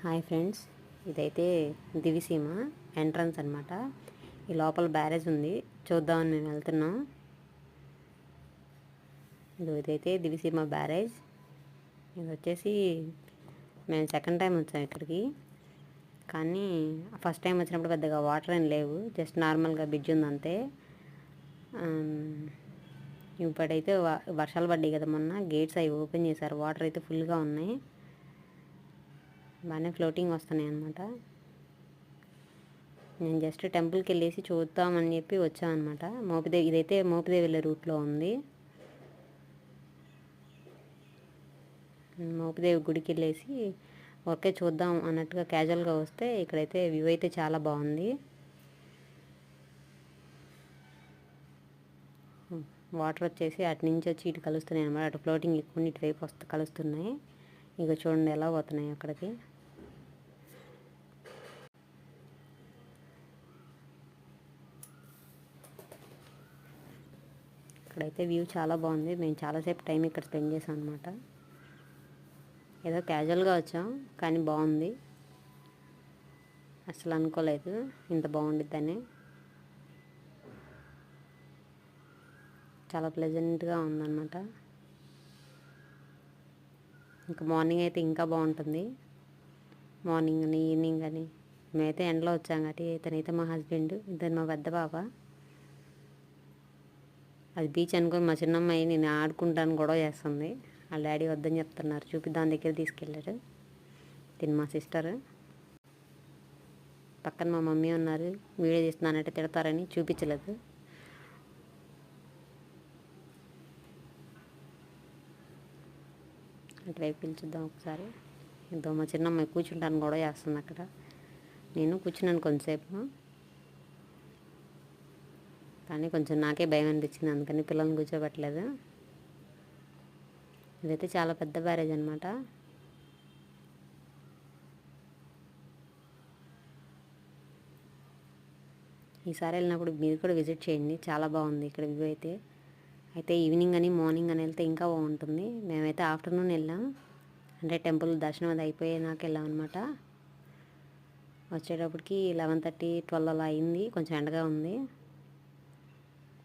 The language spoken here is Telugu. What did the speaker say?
హాయ్ ఫ్రెండ్స్, ఇదైతే దివిసీమ ఎంట్రన్స్ అనమాట. ఈ లోపల బ్యారేజ్ ఉంది, చూద్దామని మేము వెళ్తున్నాం. ఇదైతే దివిసీమ బ్యారేజ్. ఇది వచ్చేసి మేము సెకండ్ టైం వచ్చాం ఇక్కడికి. కానీ ఫస్ట్ టైం వచ్చినప్పుడు పెద్దగా వాటర్ ఏం లేవు, జస్ట్ నార్మల్గా బ్రిడ్జ్ ఉంది అంతే. ఇప్పుడైతే వర్షాలు పడ్డాయి కదా మొన్న, గేట్స్ అవి ఓపెన్ చేశారు, వాటర్ అయితే ఫుల్గా ఉన్నాయి, బాగానే ఫ్లోటింగ్ వస్తున్నాయి అన్నమాట. నేను జస్ట్ టెంపుల్కి వెళ్ళేసి చూద్దామని చెప్పి వచ్చామన్నమాట. మోపిదేవి, ఇదైతే మోపిదేవి వెళ్ళే రూట్లో ఉంది. మోపిదేవి గుడికి వెళ్ళేసి ఓకే చూద్దాం అన్నట్టుగా క్యాజువల్గా వస్తే ఇక్కడైతే వ్యూ అయితే చాలా బాగుంది. వాటర్ వచ్చేసి అటు నుంచి వచ్చి ఇటు కలుస్తున్నాయి అన్నమాట. అటు ఫ్లోటింగ్ ఎక్కువ ఇటువైపు కలుస్తున్నాయి. ఇక చూడండి ఎలా పోతున్నాయి అక్కడికి. ఇక్కడైతే వ్యూ చాలా బాగుంది. మేము చాలాసేపు టైం ఇక్కడ స్పెండ్ చేసాం అనమాట. ఏదో క్యాజువల్గా వచ్చాం కానీ బాగుంది, అసలు అనుకోలేదు ఇంత బాగుండిద్దని. చాలా ప్లెజెంట్గా ఉందన్నమాట. ఇంకా మార్నింగ్ అయితే ఇంకా బాగుంటుంది, మార్నింగ్ అని ఈవినింగ్ అని. మేమైతే ఎండలో వచ్చాం కాబట్టి, ఇతనైతే మా హస్బెండ్, ఇతను మా పెద్ద పాప. అది బీచ్ అనుకుని మా చిన్నమ్మాయి నేను ఆడుకుంటాను గొడవ చేస్తుంది. వాళ్ళ డాడీ వద్దని చెప్తున్నారు, చూపిద్దాం దగ్గర తీసుకెళ్ళారు. తిని మా సిస్టర్ పక్కన మా మమ్మీ ఉన్నారు, వీడియో తీస్తున్నానంటే తిడతారని చూపించలేదు. అటువైపు పిలుచుద్దాం ఒకసారి. ఇదో మా చిన్నమ్మాయి కూర్చుంటాను గొడవ చేస్తుంది అక్కడ. నేను కూర్చున్నాను కొంతసేపు, కానీ కొంచెం నాకే భయం అనిపించింది, అందుకని పిల్లల్ని కూర్చోబెట్టలేదు. ఇదైతే చాలా పెద్ద బ్యారేజ్ అనమాట. ఈసారి వెళ్ళినప్పుడు మీరు కూడా విజిట్ చేయండి, చాలా బాగుంది ఇక్కడ వ్యూ అయితే ఈవినింగ్ అని మార్నింగ్ అని వెళ్తే ఇంకా బాగుంటుంది. మేమైతే ఆఫ్టర్నూన్ వెళ్ళాం, అంటే టెంపుల్ దర్శనం అది అయిపోయాక వెళ్ళాం అనమాట. వచ్చేటప్పటికి 11:30, 12 అలా అయింది, కొంచెం ఎండగా ఉంది.